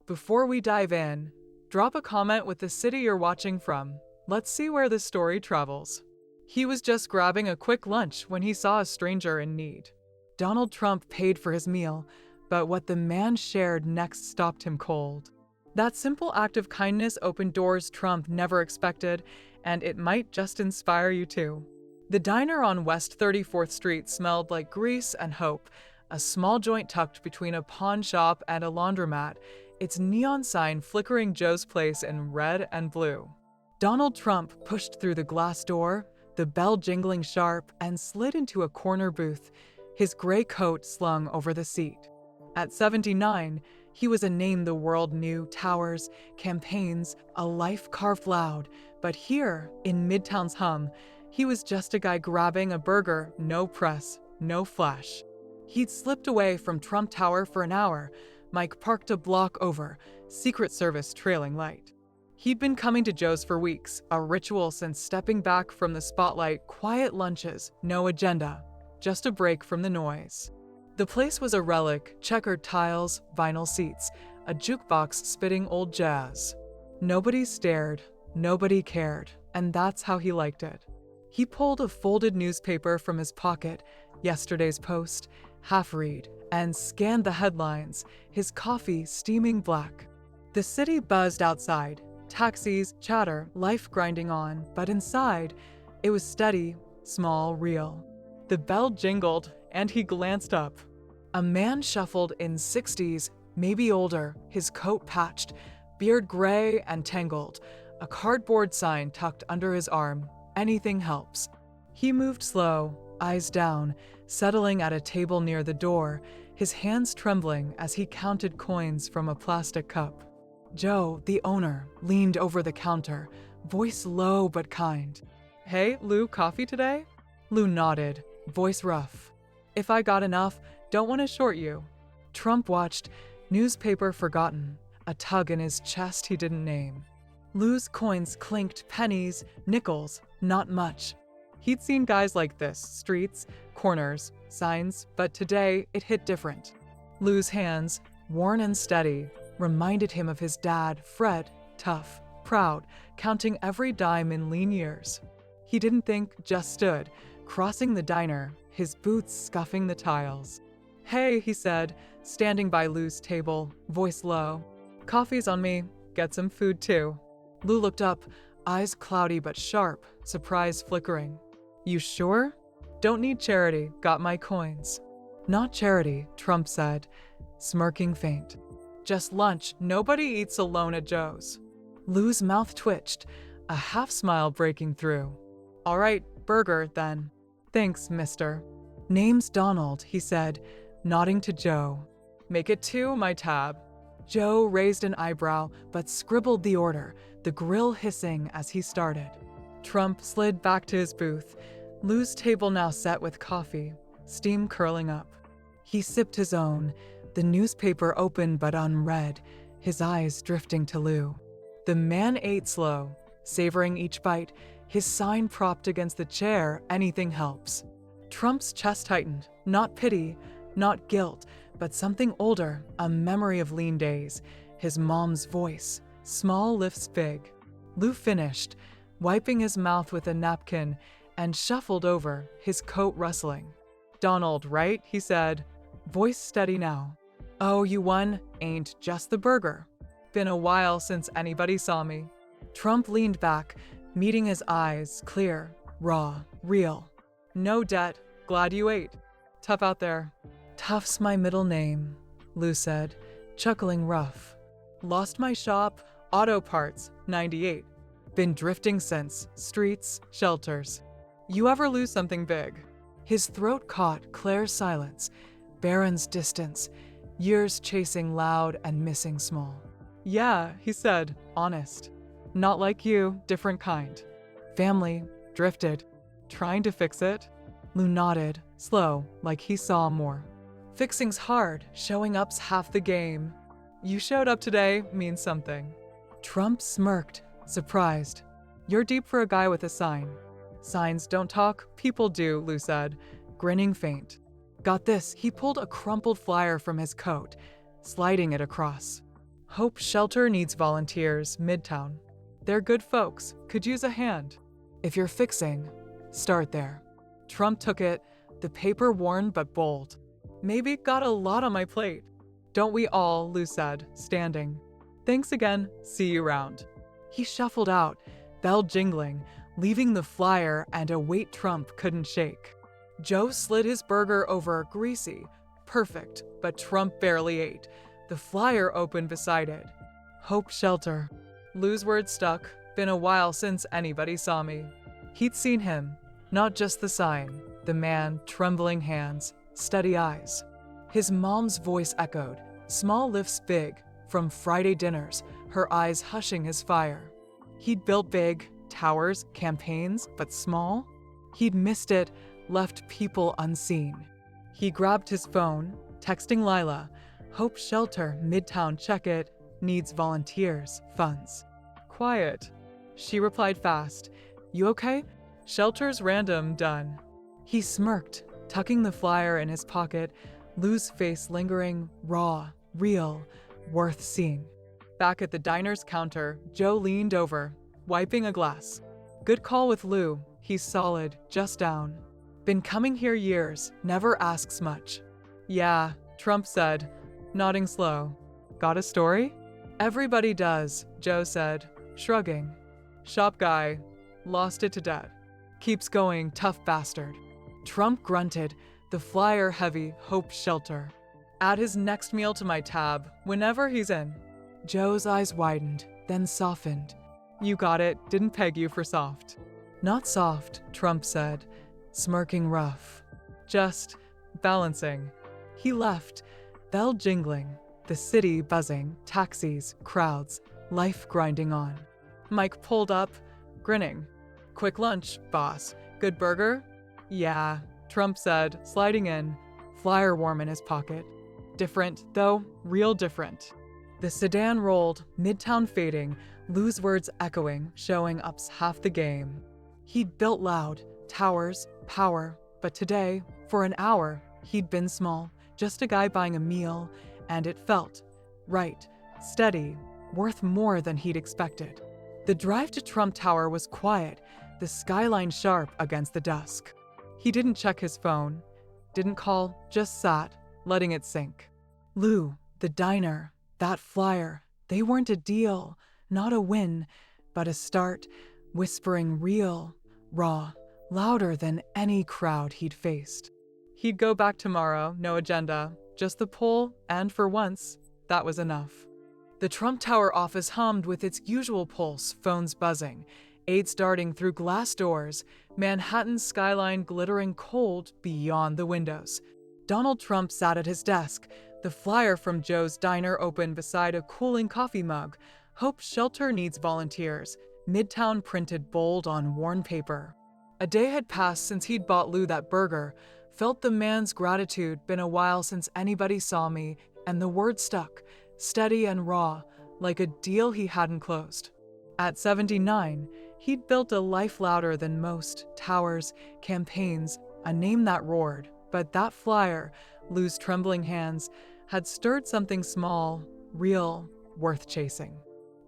Before we dive in, drop a comment with the city you're watching from. Let's see where the story travels. He was just grabbing a quick lunch when he saw a stranger in need. Donald Trump paid for his meal, but what the man shared next stopped him cold. That simple act of kindness opened doors Trump never expected, and it might just inspire you too. The diner on West 34th Street smelled like grease and hope, a small joint tucked between a pawn shop and a laundromat, its neon sign flickering Joe's Place in red and blue. Donald Trump pushed through the glass door, the bell jingling sharp, and slid into a corner booth, his gray coat slung over the seat. At 79, he was a name the world knew, towers, campaigns, a life carved loud. But here, in Midtown's hum, he was just a guy grabbing a burger, no press, no flash. He'd slipped away from Trump Tower for an hour, Mike parked a block over, Secret Service trailing light. He'd been coming to Joe's for weeks, a ritual since stepping back from the spotlight, quiet lunches, no agenda, just a break from the noise. The place was a relic, checkered tiles, vinyl seats, a jukebox spitting old jazz. Nobody stared, nobody cared, and that's how he liked it. He pulled a folded newspaper from his pocket, yesterday's Post, half-read, and scanned the headlines, his coffee steaming black. The city buzzed outside, taxis, chatter, life grinding on, but inside, it was steady, small, real. The bell jingled, and he glanced up. A man shuffled in 60s, maybe older, his coat patched, beard gray and tangled, a cardboard sign tucked under his arm, anything helps. He moved slow, eyes down, settling at a table near the door, his hands trembling as he counted coins from a plastic cup. Joe, the owner, leaned over the counter, voice low but kind. "Hey, Lou, coffee today?" Lou nodded, voice rough. "If I got enough, don't want to short you." Trump watched, newspaper forgotten, a tug in his chest he didn't name. Lou's coins clinked, pennies, nickels, not much. He'd seen guys like this, streets, corners, signs, but today it hit different. Lou's hands, worn and steady, reminded him of his dad, Fred, tough, proud, counting every dime in lean years. He didn't think, just stood, crossing the diner, his boots scuffing the tiles. "Hey," he said, standing by Lou's table, voice low. "Coffee's on me. Get some food too." Lou looked up, eyes cloudy but sharp, surprise flickering. "You sure?" "Don't need charity, got my coins." "Not charity," Trump said, smirking faint. "Just lunch, nobody eats alone at Joe's." Lou's mouth twitched, a half smile breaking through. "All right, burger then." "Thanks, mister." "Name's Donald," he said, nodding to Joe. "Make it two, my tab." Joe raised an eyebrow but scribbled the order, the grill hissing as he started. Trump slid back to his booth, Lou's table now set with coffee, steam curling up. He sipped his own, the newspaper open but unread, his eyes drifting to Lou. The man ate slow, savoring each bite, his sign propped against the chair, anything helps. Trump's chest tightened, not pity, not guilt, but something older, a memory of lean days, his mom's voice, small lifts big. Lou finished, wiping his mouth with a napkin, and shuffled over, his coat rustling. "Donald, right?" he said, voice steady now. "Oh, you won? Ain't just the burger. Been a while since anybody saw me." Trump leaned back, meeting his eyes, clear, raw, real. "No debt. Glad you ate. Tough out there." "Tough's my middle name," Lou said, chuckling rough. "Lost my shop, auto parts, 98. Been drifting since, streets, shelters. You ever lose something big?" His throat caught Claire's silence, Baron's distance, years chasing loud and missing small. "Yeah," he said, honest. "Not like you, different kind. Family, drifted. Trying to fix it?" Lou nodded, slow, like he saw more. "Fixing's hard, showing up's half the game. You showed up today means something." Trump smirked, surprised. "You're deep for a guy with a sign." "Signs don't talk, people do," Lou said, grinning faint. "Got this." He pulled a crumpled flyer from his coat, sliding it across. Hope Shelter needs volunteers, Midtown. They're good folks, could use a hand. If you're fixing, start there. Trump took it, the paper worn but bold. Maybe got a lot on my plate. Don't we all, Lou said, standing. Thanks again, see you round. He shuffled out, bell jingling, leaving the flyer and a weight Trump couldn't shake. Joe slid his burger over greasy, perfect, but Trump barely ate. The flyer opened beside it. Hope Shelter. Lou's words stuck. Been a while since anybody saw me. He'd seen him, not just the sign, the man, trembling hands, steady eyes. His mom's voice echoed, small lifts big, from Friday dinners, her eyes hushing his fire. He'd built big, towers, campaigns, but small. He'd missed it, left people unseen. He grabbed his phone, texting Lila, Hope Shelter, Midtown, check it, needs volunteers, funds. Quiet. She replied fast, you okay? Shelter's random, done. He smirked, tucking the flyer in his pocket, Lou's face lingering, raw, real, worth seeing. Back at the diner's counter, Joe leaned over, wiping a glass. Good call with Lou, he's solid, just down. Been coming here years, never asks much. Yeah, Trump said, nodding slow. Got a story? Everybody does, Joe said, shrugging. Shop guy, lost it to debt. Keeps going, tough bastard. Trump grunted, the flyer heavy, Hope Shelter. Add his next meal to my tab, whenever he's in. Joe's eyes widened, then softened. You got it, didn't peg you for soft. Not soft, Trump said, smirking rough. Just balancing. He left, bell jingling, the city buzzing, taxis, crowds, life grinding on. Mike pulled up, grinning. Quick lunch, boss. Good burger? Yeah, Trump said, sliding in, flyer warm in his pocket. Different, though, real different. The sedan rolled, Midtown fading, Lou's words echoing, showing up's half the game. He'd built loud, towers, power, but today, for an hour, he'd been small, just a guy buying a meal, and it felt right, steady, worth more than he'd expected. The drive to Trump Tower was quiet, the skyline sharp against the dusk. He didn't check his phone, didn't call, just sat, letting it sink. Lou, the diner, that flyer, they weren't a deal, not a win, but a start, whispering real, raw, louder than any crowd he'd faced. He'd go back tomorrow, no agenda, just the poll, and for once, that was enough. The Trump Tower office hummed with its usual pulse, phones buzzing, aides darting through glass doors, Manhattan's skyline glittering cold beyond the windows. Donald Trump sat at his desk, the flyer from Joe's diner open beside a cooling coffee mug. Hope Shelter needs volunteers, Midtown printed bold on worn paper. A day had passed since he'd bought Lou that burger, felt the man's gratitude, been a while since anybody saw me, and the word stuck, steady and raw, like a deal he hadn't closed. At 79, he'd built a life louder than most, towers, campaigns, a name that roared, but that flyer, Lou's trembling hands, had stirred something small, real, worth chasing.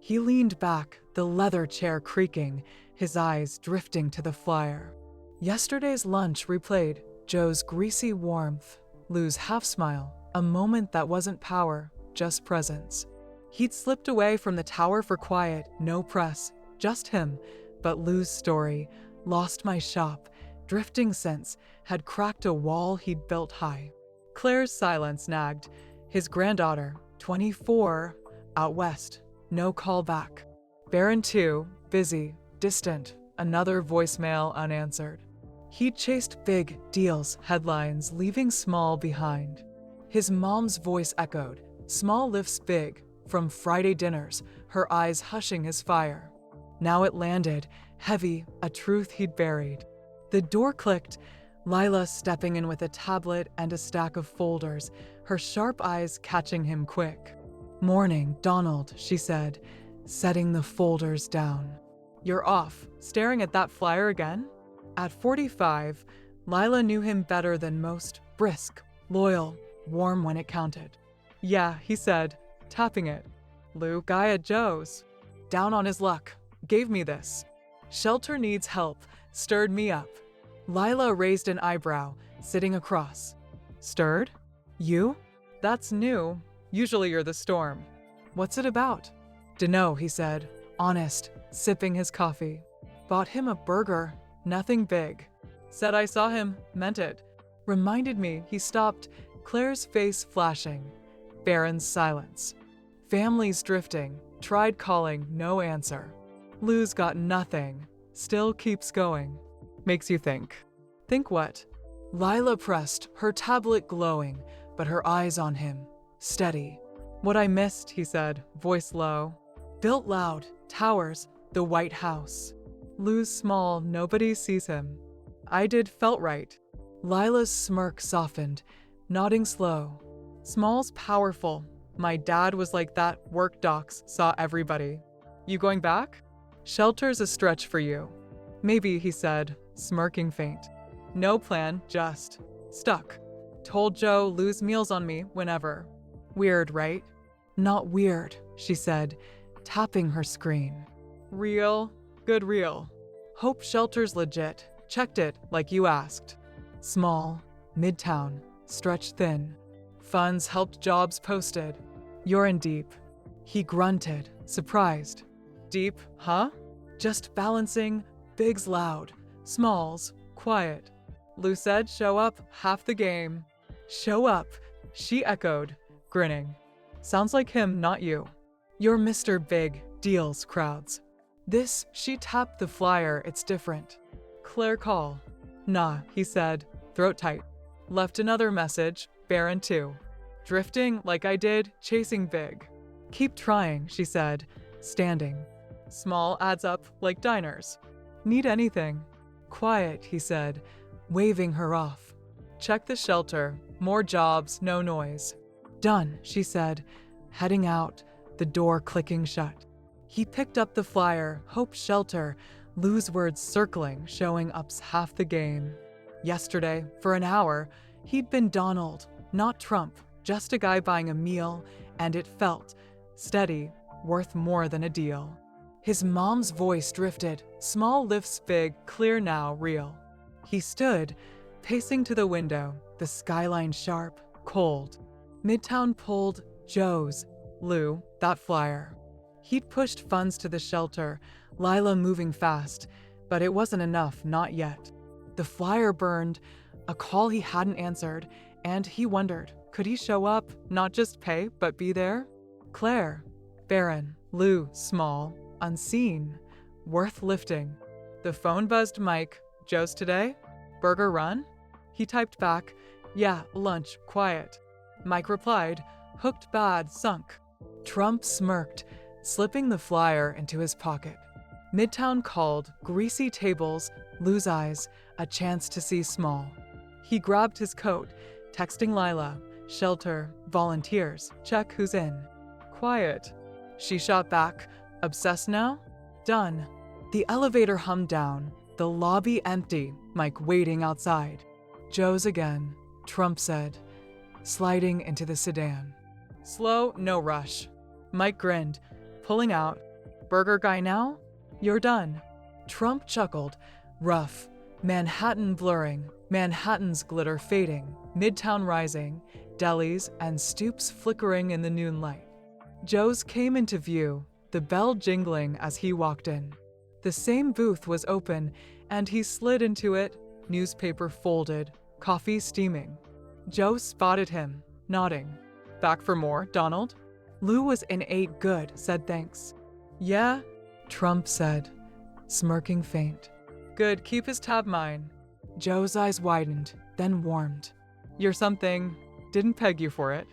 He leaned back, the leather chair creaking, his eyes drifting to the flyer. Yesterday's lunch replayed, Joe's greasy warmth, Lou's half-smile, a moment that wasn't power, just presence. He'd slipped away from the tower for quiet, no press, just him, but Lou's story, lost my shop, drifting sense, had cracked a wall he'd built high. Claire's silence nagged, his granddaughter, 24, out west, no call back. Baron 2, busy, distant, another voicemail unanswered. He'd chased big deals, headlines, leaving small behind. His mom's voice echoed, small lifts big, from Friday dinners, her eyes hushing his fire. Now it landed, heavy, a truth he'd buried. The door clicked, Lila stepping in with a tablet and a stack of folders, her sharp eyes catching him quick. Morning, Donald, she said, setting the folders down. You're off, staring at that flyer again? At 45, Lila knew him better than most, brisk, loyal, warm when it counted. Yeah, he said, tapping it. Lou, guy at Joe's. Down on his luck. Gave me this. Shelter needs help. Stirred me up. Lila raised an eyebrow, sitting across. Stirred? You? That's new. Usually you're the storm. What's it about? Dunno, he said, honest, sipping his coffee. Bought him a burger, nothing big. Said I saw him, meant it. Reminded me he stopped, Claire's face flashing. Baron's silence. Families drifting, tried calling, no answer. Lou's got nothing, still keeps going. Makes you think. Think what? Lila pressed, her tablet glowing, but her eyes on him, steady. What I missed, he said, voice low. Built loud, towers, the White House. Lou's small, nobody sees him. I did felt right. Lila's smirk softened, nodding slow. Small's powerful. My dad was like that, work docs, saw everybody. You going back? Shelter's a stretch for you. Maybe, he said, smirking faint. No plan, just stuck. Told Joe lose meals on me whenever. Weird, right? Not weird, she said, tapping her screen. Real, good real. Hope Shelter's legit. Checked it like you asked. Small, midtown, stretched thin. Funds helped jobs posted. You're in deep. He grunted, surprised. Deep, huh? Just balancing, bigs loud, smalls, quiet. Lou said show up, half the game. Show up, she echoed, grinning. Sounds like him, not you. You're Mr. Big, deals, crowds. This, she tapped the flyer, it's different. Claire call. Nah, he said, throat tight. Left another message, Baron too. Drifting like I did, chasing big. Keep trying, she said, standing. Small adds up like diners. Need anything? Quiet, he said, waving her off. Check the shelter, more jobs, no noise. Done, she said, heading out, the door clicking shut. He picked up the flyer, hope shelter, Lou's words circling, showing up's half the game. Yesterday, for an hour, he'd been Donald, not Trump, just a guy buying a meal, and it felt steady, worth more than a deal. His mom's voice drifted, small lifts big, clear now, real. He stood, pacing to the window, the skyline sharp, cold. Midtown pulled, Joe's, Lou, that flyer. He'd pushed funds to the shelter, Lila moving fast, but it wasn't enough, not yet. The flyer burned, a call he hadn't answered, and he wondered, could he show up, not just pay, but be there? Claire, Baron, Lou, small, unseen, worth lifting. The phone buzzed Mike, Joe's today? Burger run? He typed back, yeah, lunch, quiet. Mike replied, hooked bad, sunk. Trump smirked, slipping the flyer into his pocket. Midtown called, greasy tables, Lou's eyes, a chance to see small. He grabbed his coat, texting Lila, shelter, volunteers, check who's in. Quiet. She shot back, obsessed now? Done. The elevator hummed down, the lobby empty, Mike waiting outside. Joe's again, Trump said, sliding into the sedan. Slow, no rush. Mike grinned, pulling out. Burger guy now? You're done. Trump chuckled, rough, Manhattan blurring, Manhattan's glitter fading, Midtown rising, delis and stoops flickering in the noon light. Joe's came into view, the bell jingling as he walked in. The same booth was open, and he slid into it, newspaper folded, coffee steaming. Joe spotted him, nodding. Back for more, Donald? Lou was in 8 good, said thanks. Yeah, Trump said, smirking faint. Good, keep his tab mine. Joe's eyes widened, then warmed. You're something, didn't peg you for it.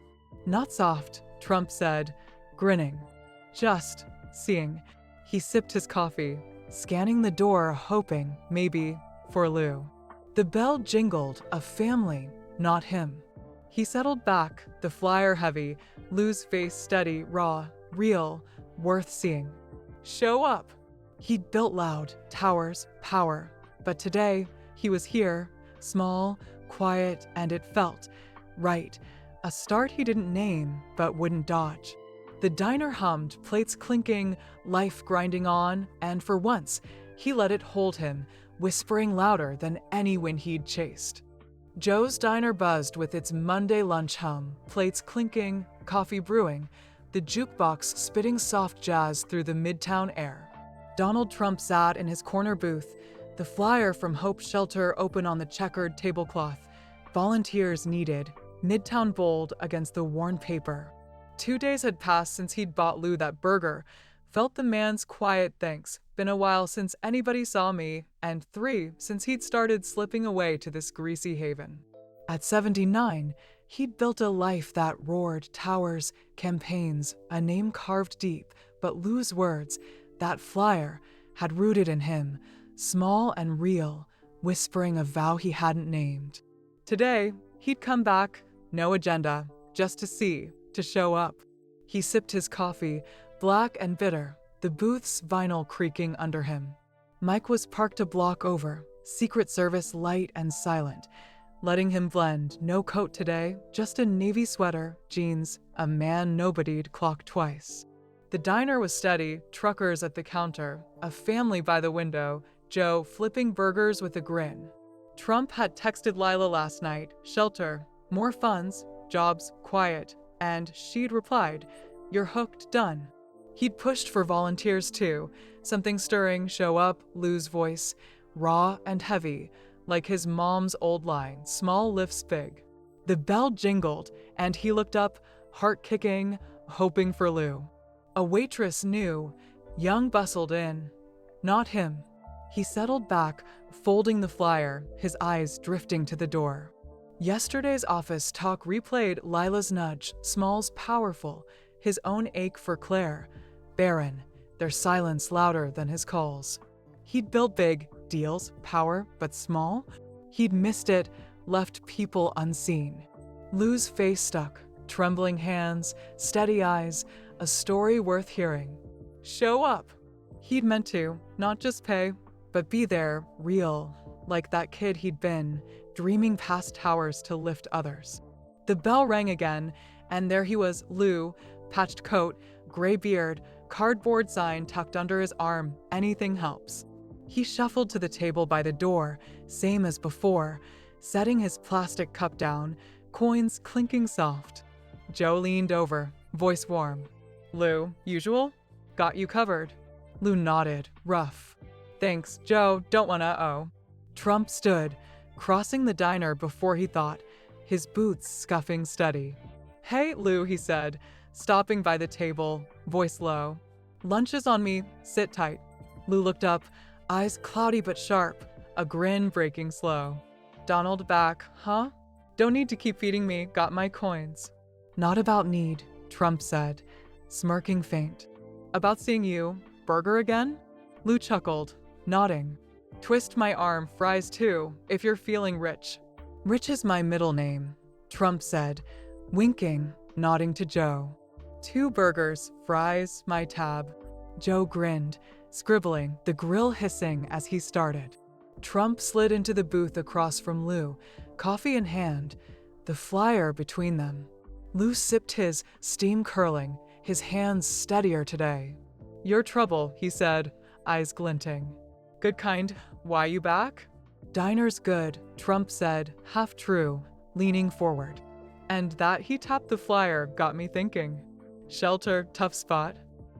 Not soft, Trump said, grinning. Just seeing. He sipped his coffee, scanning the door, hoping, maybe, for Lou. The bell jingled, a family, not him. He settled back, the flyer heavy, Lou's face steady, raw, real, worth seeing. Show up! He'd built loud, towers, power. But today, he was here, small, quiet, and it felt right. A start he didn't name, but wouldn't dodge. The diner hummed, plates clinking, life grinding on, and for once, he let it hold him, whispering louder than any wind he'd chased. Joe's diner buzzed with its Monday lunch hum, plates clinking, coffee brewing, the jukebox spitting soft jazz through the midtown air. Donald Trump sat in his corner booth, the flyer from Hope Shelter open on the checkered tablecloth. Volunteers needed, midtown bold against the worn paper. 2 days had passed since he'd bought Lou that burger. Felt the man's quiet thanks. Been a while since anybody saw me, and 3 since he'd started slipping away to this greasy haven. At 79, he'd built a life that roared, towers, campaigns, a name carved deep, but Lou's words, that flyer, had rooted in him, small and real, whispering a vow he hadn't named. Today, he'd come back, no agenda, just to see, to show up. He sipped his coffee, black and bitter, the booth's vinyl creaking under him. Mike was parked a block over, Secret Service light and silent, letting him blend. No coat today, just a navy sweater, jeans, a man nobodied clock twice. The diner was steady, truckers at the counter, a family by the window, Joe flipping burgers with a grin. Trump had texted Lila last night, shelter, more funds, jobs, quiet, and she'd replied, "You're hooked, done." He'd pushed for volunteers too, something stirring, show up, Lou's voice, raw and heavy, like his mom's old line, small lifts big. The bell jingled, and he looked up, heart kicking, hoping for Lou. A waitress knew, young bustled in. Not him. He settled back, folding the flyer, his eyes drifting to the door. Yesterday's office talk replayed Lila's nudge, Small's powerful, his own ache for Claire, barren, their silence louder than his calls. He'd built big, deals, power, but small? He'd missed it, left people unseen. Lou's face stuck, trembling hands, steady eyes, a story worth hearing. Show up! He'd meant to, not just pay, but be there, real, like that kid he'd been, dreaming past towers to lift others. The bell rang again, and there he was, Lou, patched coat, gray beard, cardboard sign tucked under his arm, anything helps. He shuffled to the table by the door, same as before, setting his plastic cup down, coins clinking soft. Joe leaned over, voice warm. Lou, usual? Got you covered. Lou nodded, rough. Thanks, Joe, don't wanna. Trump stood, crossing the diner before he thought, his boots scuffing steady. Hey, Lou, he said, stopping by the table, voice low. Lunch is on me, sit tight. Lou looked up, eyes cloudy but sharp, a grin breaking slow. Donald back, huh? Don't need to keep feeding me, got my coins. Not about need, Trump said, smirking faint. About seeing you, burger again? Lou chuckled, nodding. Twist my arm, fries too, if you're feeling rich. Rich is my middle name, Trump said, winking, nodding to Joe. 2 burgers, fries, my tab. Joe grinned, scribbling, the grill hissing as he started. Trump slid into the booth across from Lou, coffee in hand, the flyer between them. Lou sipped his, steam curling, his hands steadier today. Your trouble, he said, eyes glinting. Good kind, why you back? Diner's good, Trump said, half true, leaning forward. And that he tapped the flyer got me thinking. Shelter, tough spot.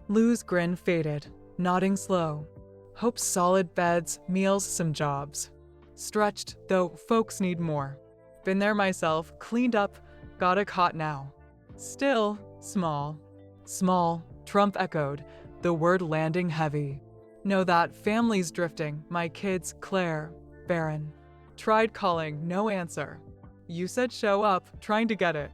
Lou's grin faded, nodding slow. Hope solid beds, meals, some jobs. Stretched, though folks need more. Been there myself, cleaned up, got a cot now. Still, small. Small, Trump echoed, the word landing heavy. Know that family's drifting, my kids, Claire, barren. Tried calling, no answer. You said show up, trying to get it.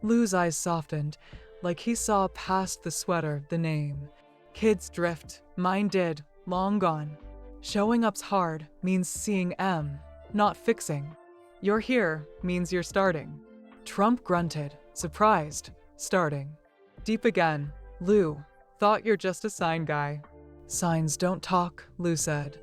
Lou's eyes softened, like he saw past the sweater, the name. Kids drift, mine did, long gone. Showing up's hard means seeing M, not fixing. You're here means you're starting. Trump grunted, surprised, starting. Deep again, Lou, thought you're just a sign guy. Signs don't talk, Lou said,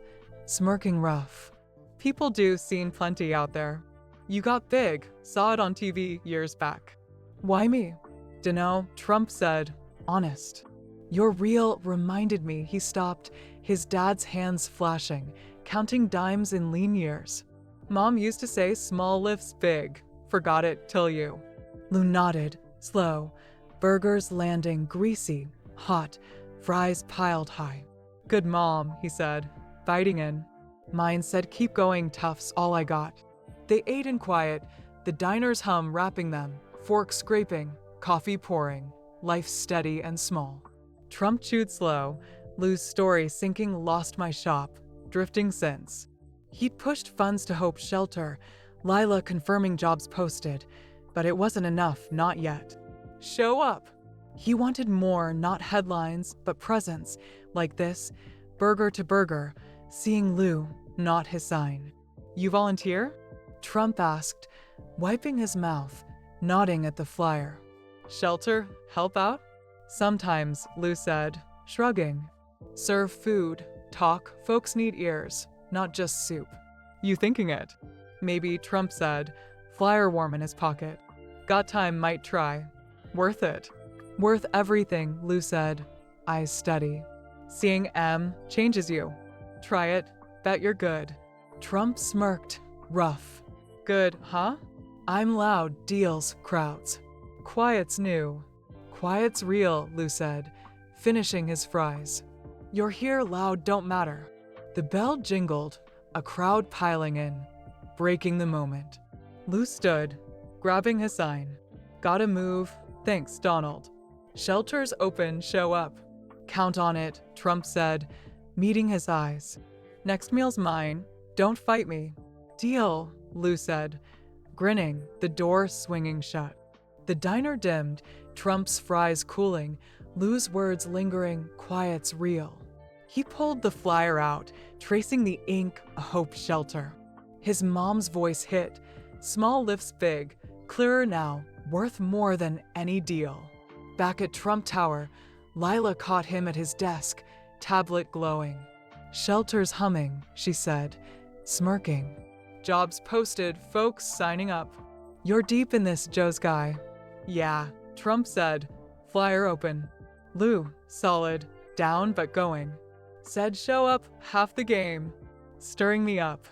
smirking rough. People do seen plenty out there. You got big, saw it on TV years back. Why me? Dunno, Trump said, honest. Your real reminded me. He stopped, his dad's hands flashing, counting dimes in lean years. Mom used to say small lifts big. Forgot it till you. Lou nodded, slow. Burgers landing greasy, hot, fries piled high. Good mom, he said, biting in. Mine said keep going, tough's all I got. They ate in quiet, the diner's hum wrapping them, forks scraping, coffee pouring, life steady and small. Trump chewed slow, Lou's story sinking lost my shop, drifting since. He'd pushed funds to Hope Shelter, Lila confirming jobs posted, but it wasn't enough, not yet. Show up! He wanted more, not headlines, but presence, like this, burger to burger, seeing Lou, not his sign. You volunteer? Trump asked, wiping his mouth, nodding at the flyer. Shelter? Help out? Sometimes, Lou said, shrugging. Serve food, talk, folks need ears, not just soup. You thinking it? Maybe, Trump said, flyer warm in his pocket. Got time, might try. Worth it. Worth everything, Lou said, eyes steady. Seeing M changes you. Try it, bet you're good. Trump smirked, rough. Good, huh? I'm loud, deals, crowds. Quiet's new. Quiet's real, Lou said, finishing his fries. You're here, loud don't matter. The bell jingled, a crowd piling in, breaking the moment. Lou stood, grabbing his sign. Gotta move, thanks, Donald. Shelters open, show up. Count on it, Trump said, meeting his eyes. Next meal's mine, don't fight me. Deal, Lou said, grinning, the door swinging shut. The diner dimmed, Trump's fries cooling, Lou's words lingering, quiet's real. He pulled the flyer out, tracing the ink, a Hope Shelter. His mom's voice hit, small lifts big, clearer now, worth more than any deal. Back at Trump Tower, Lila caught him at his desk, tablet glowing. Shelter's humming, she said, smirking. Jobs posted, folks signing up. You're deep in this, Joe's guy. Yeah, Trump said, flyer open. Lou, solid, down but going. Said show up, half the game. Stirring me up.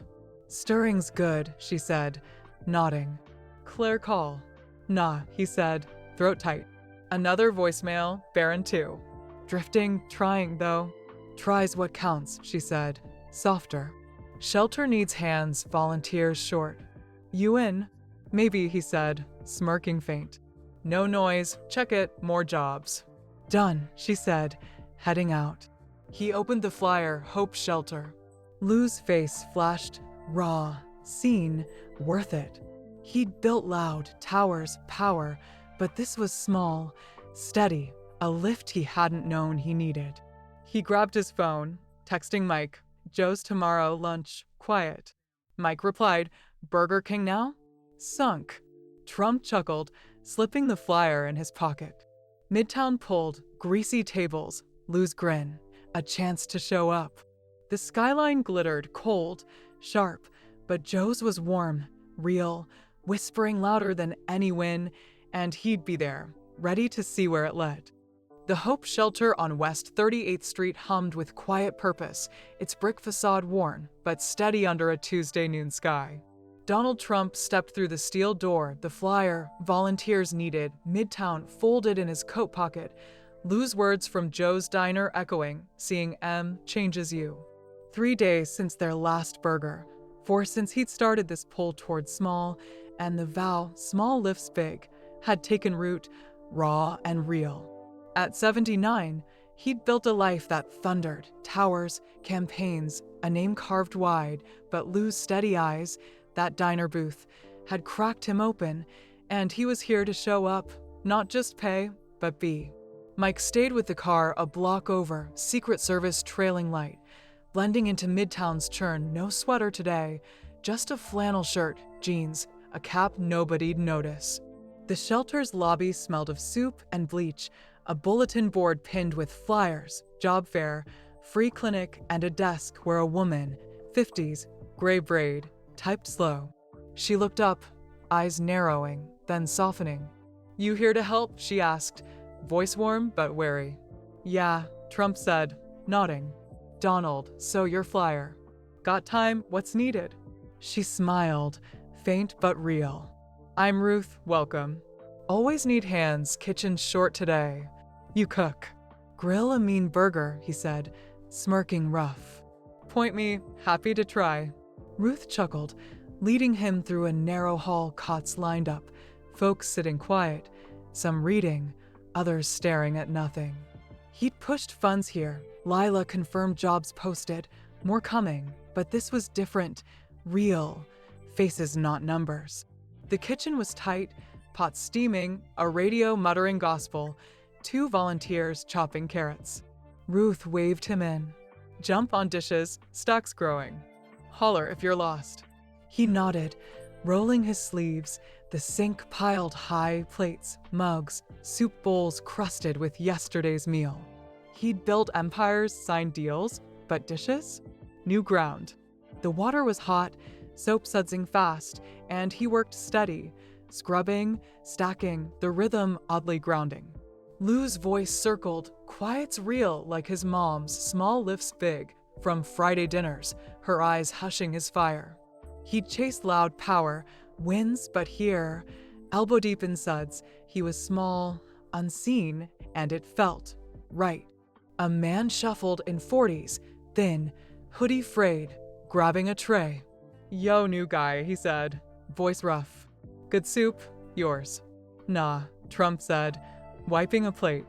Stirring's good, she said, nodding. Clear call. Nah, he said, throat tight. Another voicemail, Baron 2. Drifting, trying though. Tries what counts, she said, softer. Shelter needs hands, volunteers short. You in? Maybe, he said, smirking faint. No noise, check it, more jobs. Done, she said, heading out. He opened the flyer, Hope Shelter. Lou's face flashed, raw, seen, worth it. He'd built loud, towers, power, but this was small, steady, a lift he hadn't known he needed. He grabbed his phone, texting Mike, Joe's tomorrow, lunch, quiet. Mike replied, Burger King now? Sunk. Trump chuckled, slipping the flyer in his pocket. Midtown pulled, greasy tables, Lou's grin, a chance to show up. The skyline glittered, cold, sharp, but Joe's was warm, real, whispering louder than any wind, and he'd be there, ready to see where it led. The Hope Shelter on West 38th Street hummed with quiet purpose, its brick facade worn, but steady under a Tuesday noon sky. Donald Trump stepped through the steel door, the flyer, volunteers needed, Midtown folded in his coat pocket, Lou's words from Joe's diner echoing, seeing M changes you. 3 days since their last burger, 4 since he'd started this pull toward small, and the vow, small lifts big, had taken root, raw and real. At 79, he'd built a life that thundered, towers, campaigns, a name carved wide, but Lou's steady eyes, that diner booth, had cracked him open, and he was here to show up, not just pay, but be. Mike stayed with the car a block over, Secret Service trailing light, blending into Midtown's churn, no sweater today, just a flannel shirt, jeans, a cap nobody'd notice. The shelter's lobby smelled of soup and bleach, a bulletin board pinned with flyers, job fair, free clinic, and a desk where a woman, 50s, gray braid, typed slow. She looked up, eyes narrowing, then softening. You here to help? She asked, voice warm but wary. Yeah, Trump said, nodding. Donald, so your flyer. Got time, what's needed? She smiled, faint but real. I'm Ruth, welcome. Always need hands, kitchen short today. You cook. Grill a mean burger, he said, smirking rough. Point me, happy to try. Ruth chuckled, leading him through a narrow hall, cots lined up, folks sitting quiet, some reading, others staring at nothing. He'd pushed funds here. Lila confirmed jobs posted, more coming, but this was different, real, faces not numbers. The kitchen was tight, pots steaming, a radio muttering gospel, 2 volunteers chopping carrots. Ruth waved him in. Jump on dishes, stocks growing. Holler if you're lost. He nodded, rolling his sleeves, the sink piled high, plates, mugs, soup bowls crusted with yesterday's meal. He'd built empires, signed deals, but dishes? New ground. The water was hot, soap sudsing fast, and he worked steady, scrubbing, stacking, the rhythm oddly grounding. Lou's voice circled, quiet's real like his mom's, small lifts big, from Friday dinners, her eyes hushing his fire. He'd chased loud power, wins, but here, elbow deep in suds, he was small, unseen, and it felt right. A man shuffled in 40s, thin, hoodie frayed, grabbing a tray. Yo, new guy, he said, voice rough. Good soup, yours. Nah, Trump said, wiping a plate.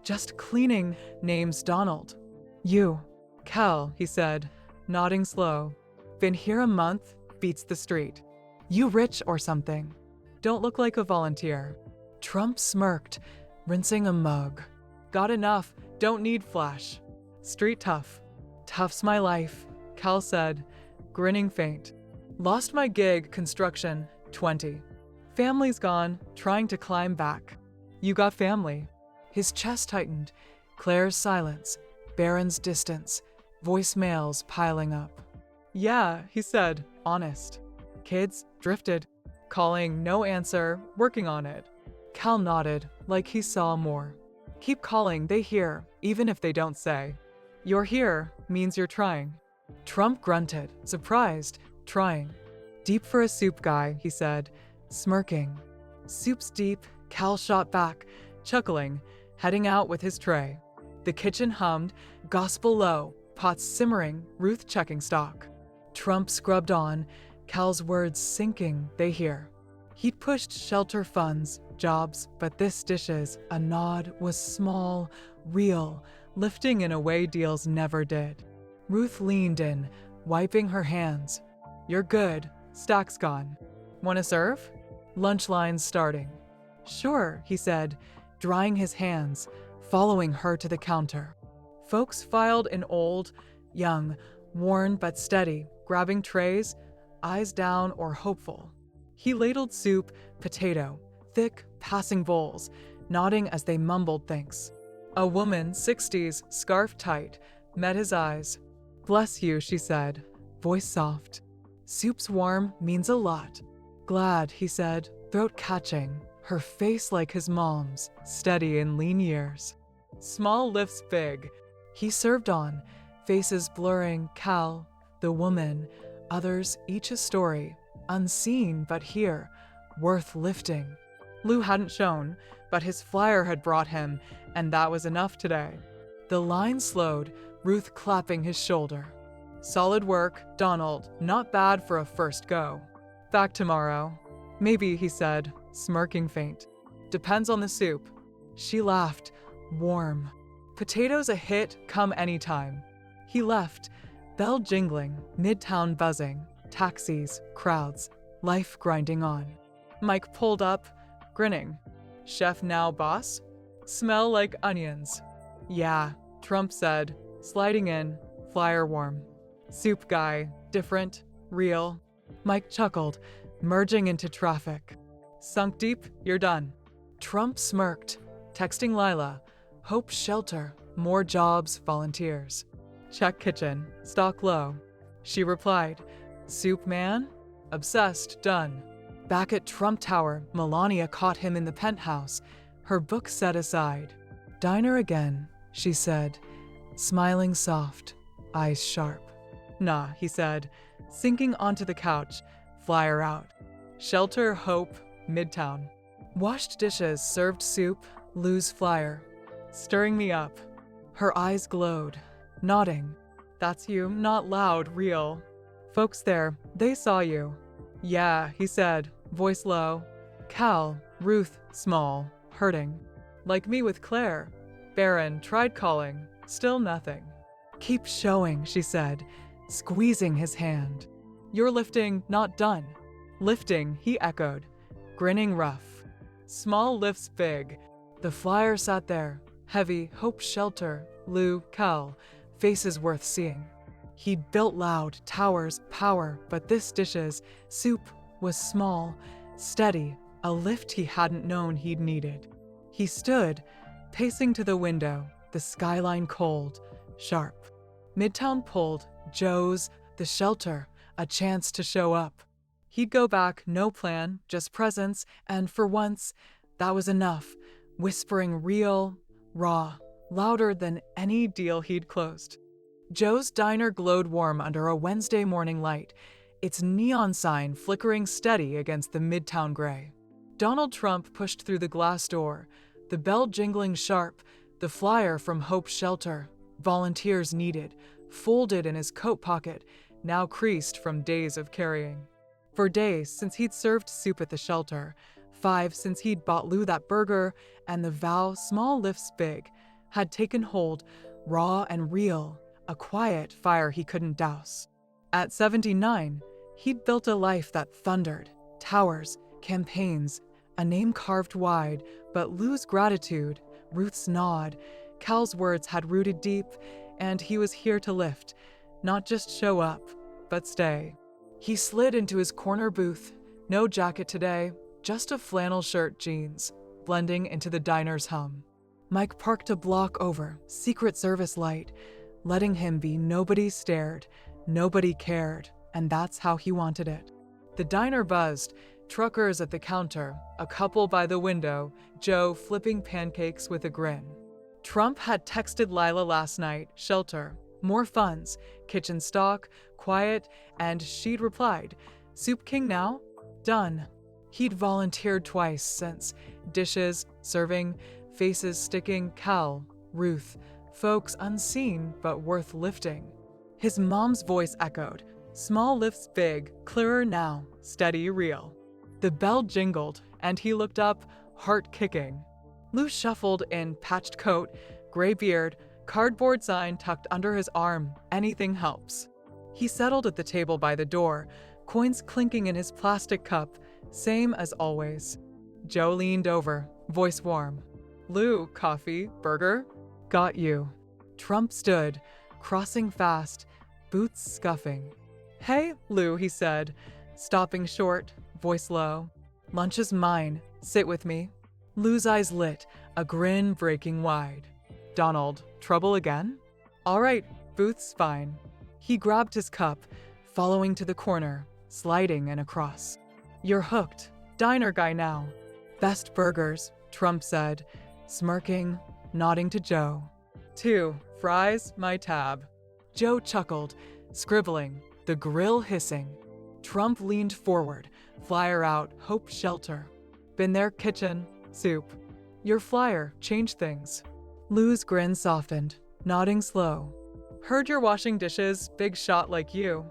Just cleaning, name's Donald. You. Cal, he said, nodding slow. Been here a month, beats the street. You rich or something? Don't look like a volunteer. Trump smirked, rinsing a mug. Got enough, don't need flash. Street tough. Tough's my life, Cal said, grinning faint. Lost my gig, construction, 20. Family's gone, trying to climb back. You got family. His chest tightened, Claire's silence, Baron's distance, voicemails piling up. Yeah, he said, honest. Kids drifted, calling, no answer, working on it. Cal nodded, like he saw more. Keep calling, they hear, even if they don't say. You're here means you're trying. Trump grunted, surprised, trying. Deep for a soup guy, he said, smirking. Soup's deep, Cal shot back, chuckling, heading out with his tray. The kitchen hummed, gospel low, pots simmering, Ruth checking stock. Trump scrubbed on, Cal's words sinking, they hear. He'd pushed shelter funds, jobs, but this dishes, a nod, was small, real, lifting in a way deals never did. Ruth leaned in, wiping her hands. You're good, stock's gone. Wanna serve? Lunch lines starting. Sure, he said, drying his hands, following her to the counter. Folks filed in old, young, worn but steady, grabbing trays, eyes down or hopeful. He ladled soup, potato, thick, passing bowls, nodding as they mumbled thanks. A woman, 60s, scarf tight, met his eyes. Bless you, she said, voice soft. Soup's warm means a lot. Glad, he said, throat catching, her face like his mom's, steady in lean years. Small lifts big. He served on, faces blurring, Cal, the woman, others, each a story, unseen but here, worth lifting. Lou hadn't shown, but his flyer had brought him, and that was enough today. The line slowed, Ruth clapping his shoulder. Solid work, Donald, not bad for a first go. Back tomorrow. Maybe, he said, smirking faint. Depends on the soup. She laughed, warm. Potatoes a hit, come anytime. He left, bell jingling, midtown buzzing, taxis, crowds, life grinding on. Mike pulled up, grinning. Chef now boss? Smell like onions. Yeah, Trump said, sliding in, flyer warm. Soup guy, different, real. Mike chuckled, merging into traffic. Sunk deep, you're done. Trump smirked, texting Lila, hope shelter, more jobs, volunteers. Check kitchen, stock low. She replied, soup man? Obsessed, done. Back at Trump Tower, Melania caught him in the penthouse, her book set aside. Diner again, she said, smiling soft, eyes sharp. Nah, he said, sinking onto the couch, flyer out. Shelter, hope, Midtown. Washed dishes, served soup, lose flyer. Stirring me up. Her eyes glowed, nodding. That's you, not loud, real. Folks there, they saw you. Yeah, he said, voice low. Cal, Ruth, small, hurting. Like me with Claire. Baron tried calling, still nothing. Keep showing, she said, squeezing his hand. You're lifting, not done. Lifting, he echoed, grinning rough. Small lifts big. The flyer sat there, heavy, hope shelter, Lou, Cal, faces worth seeing. He'd built loud, towers, power, but this dishes, soup, was small, steady, a lift he hadn't known he'd needed. He stood, pacing to the window, the skyline cold, sharp. Midtown pulled, Joe's, the shelter, a chance to show up. He'd go back, no plan, just presence, and for once, that was enough, whispering real, raw, louder than any deal he'd closed. Joe's diner glowed warm under a Wednesday morning light, its neon sign flickering steady against the Midtown gray. Donald Trump pushed through the glass door, the bell jingling sharp, the flyer from Hope's shelter, volunteers needed, folded in his coat pocket, now creased from days of carrying. For days since he'd served soup at the shelter, 5 since he'd bought Lou that burger, and the vow, small lifts big, had taken hold, raw and real, a quiet fire he couldn't douse. At 79, he'd built a life that thundered, towers, campaigns, a name carved wide, but Lou's gratitude, Ruth's nod, Cal's words had rooted deep, and he was here to lift, not just show up, but stay. He slid into his corner booth, no jacket today, just a flannel shirt, jeans, blending into the diner's hum. Mike parked a block over, Secret Service light, letting him be nobody stared, nobody cared, and that's how he wanted it. The diner buzzed, truckers at the counter, a couple by the window, Joe flipping pancakes with a grin. Trump had texted Lila last night, shelter, more funds, kitchen stock, quiet, and she'd replied, Soup King now? Done. He'd volunteered twice since, dishes, serving, faces sticking, Cal, Ruth, folks unseen but worth lifting. His mom's voice echoed, small lifts big, clearer now, steady, real. The bell jingled, and he looked up, heart kicking. Lou shuffled in patched coat, gray beard, cardboard sign tucked under his arm, anything helps. He settled at the table by the door, coins clinking in his plastic cup, same as always. Joe leaned over, voice warm. Lou, coffee, burger? Got you. Trump stood, crossing fast, boots scuffing. Hey, Lou, he said, stopping short, voice low. Lunch is mine, sit with me. Lou's eyes lit, a grin breaking wide. Donald, trouble again? All right, booth's fine. He grabbed his cup, following to the corner, sliding and across. You're hooked, diner guy now. Best burgers, Trump said, smirking, nodding to Joe. 2, fries, my tab. Joe chuckled, scribbling, the grill hissing. Trump leaned forward, flyer out, hope shelter. Been there, kitchen, soup. Your flyer, change things. Lou's grin softened, nodding slow. Heard you're washing dishes, big shot like you.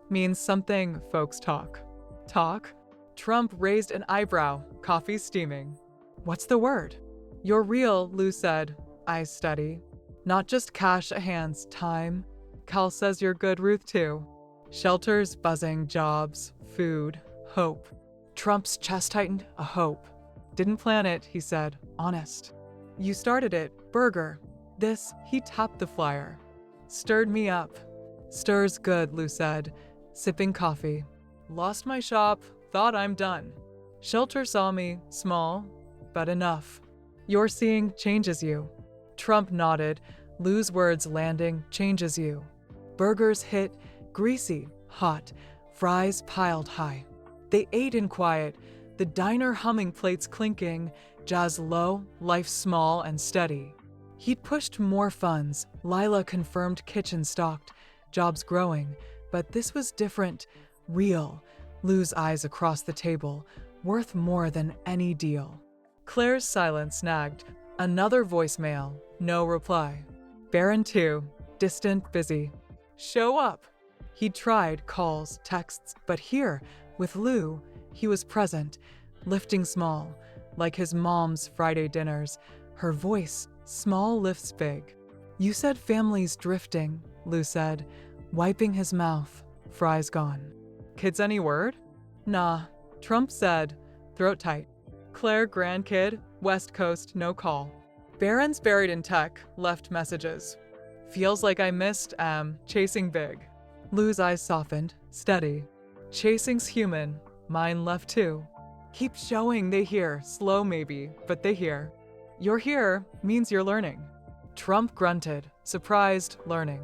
Means something, folks talk. Talk? Trump raised an eyebrow, coffee steaming. What's the word? You're real, Lou said, eyes steady. Not just cash at hands, time. Cal says you're good, Ruth too. Shelters buzzing, jobs, food, hope. Trump's chest tightened, a hope. Didn't plan it, he said, honest. You started it, burger. This, he tapped the flyer. Stirred me up. Stirs good, Lou said, sipping coffee. Lost my shop, thought I'm done. Shelter saw me, small, but enough. Your seeing changes you. Trump nodded, Lou's words landing, changes you. Burgers hit, greasy, hot, fries piled high. They ate in quiet, the diner humming, plates clinking, jazz low, life small and steady. He'd pushed more funds. Lila confirmed kitchen stocked, jobs growing, but this was different, real. Lou's eyes across the table, worth more than any deal. Claire's silence nagged. Another voicemail, no reply. Baron 2, distant, busy. Show up. He tried calls, texts, but here, with Lou, he was present, lifting small, like his mom's Friday dinners. Her voice, small lifts big. You said family's drifting, Lou said, wiping his mouth, fries gone. Kids any word? Nah, Trump said, throat tight. Claire grandkid, West Coast, no call. Baron's buried in tech, left messages. Feels like I missed, chasing big. Lou's eyes softened, steady. Chasing's human, mine left too. Keep showing they hear, slow maybe, but they hear. You're here means you're learning. Trump grunted, surprised, learning.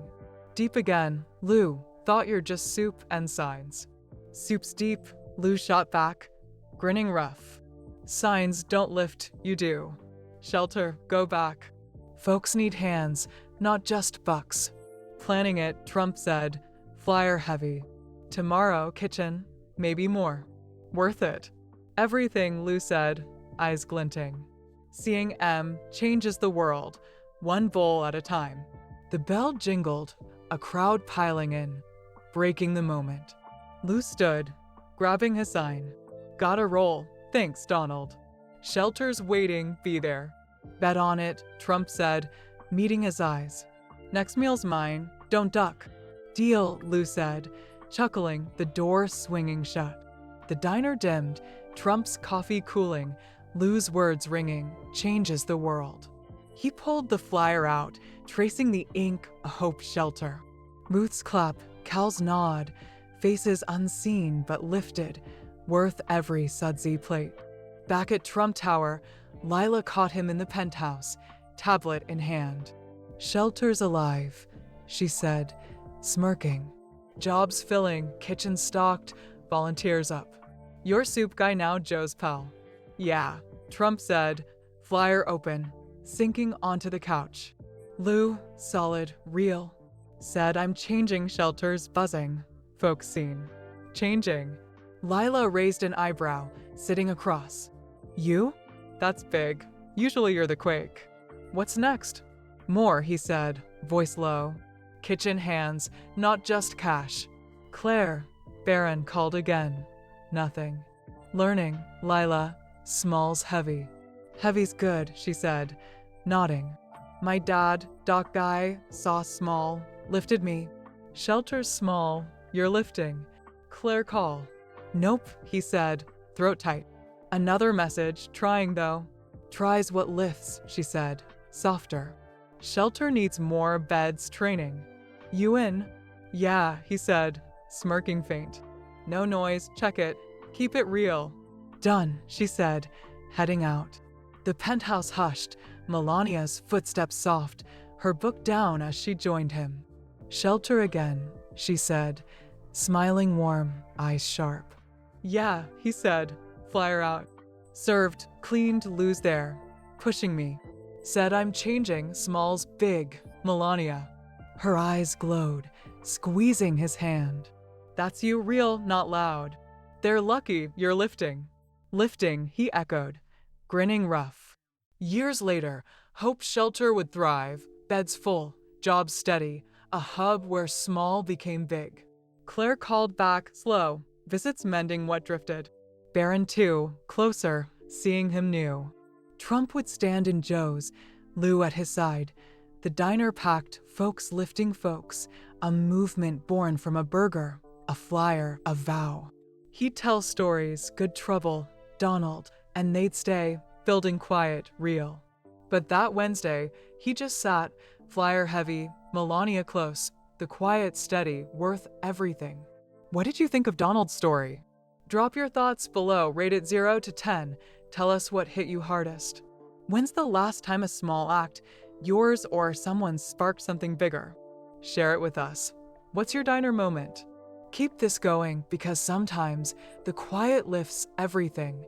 Deep again, Lou, thought you're just soup and signs. Soup's deep, Lou shot back, grinning rough. Signs don't lift, you do. Shelter, go back. Folks need hands, not just bucks. Planning it, Trump said, flyer heavy. Tomorrow, kitchen, maybe more. Worth it. Everything, Lou said, eyes glinting. Seeing M changes the world, one bowl at a time. The bell jingled, a crowd piling in, breaking the moment. Lou stood, grabbing his sign. Gotta roll, thanks, Donald. Shelter's waiting, be there. Bet on it, Trump said, meeting his eyes. Next meal's mine, don't duck. Deal, Lou said, chuckling, the door swinging shut. The diner dimmed, Trump's coffee cooling, Lou's words ringing, changes the world. He pulled the flyer out, tracing the ink, a hope shelter. Ruth's clap, Cal's nod, faces unseen but lifted, worth every sudsy plate. Back at Trump Tower, Lila caught him in the penthouse, tablet in hand. Shelter's alive, she said, smirking. Jobs filling, kitchen stocked, volunteers up. Your soup guy now, Joe's pal. Yeah, Trump said, flyer open, sinking onto the couch. Lou, solid, real, said I'm changing. Shelter's buzzing, folks seen. Changing. Lila raised an eyebrow, sitting across. You? That's big. Usually you're the quake. What's next? More, he said, voice low. Kitchen hands, not just cash. Claire, Baron called again. Nothing. Learning, Lila, small's heavy. Heavy's good, she said, nodding. My dad, doc guy, saw small, lifted me. Shelter's small, you're lifting. Claire call. Nope, he said, throat tight. Another message, trying though. Tries what lifts, she said, softer. Shelter needs more beds training. You in? Yeah, he said, smirking faint. No noise, check it, keep it real. Done, she said, heading out. The penthouse hushed, Melania's footsteps soft, her book down as she joined him. Shelter again, she said, smiling warm, eyes sharp. Yeah, he said, flyer out. Served, cleaned, Lou's there, pushing me. Said I'm changing, small's big, Melania. Her eyes glowed, squeezing his hand. That's you real, not loud. They're lucky you're lifting. Lifting, he echoed, grinning rough. Years later, Hope Shelter would thrive, beds full, jobs steady, a hub where small became big. Claire called back, slow, visits mending what drifted. Baron too, closer, seeing him new. Trump would stand in Joe's, Lou at his side. The diner packed, folks lifting folks, a movement born from a burger, a flyer, a vow. He'd tell stories, good trouble, Donald, and they'd stay, building quiet, real. But that Wednesday, he just sat, flyer heavy, Melania close, the quiet steady, worth everything. What did you think of Donald's story? Drop your thoughts below, rate it 0 to 10. Tell us what hit you hardest. When's the last time a small act, yours or someone's, sparked something bigger? Share it with us. What's your diner moment? Keep this going because sometimes the quiet lifts everything.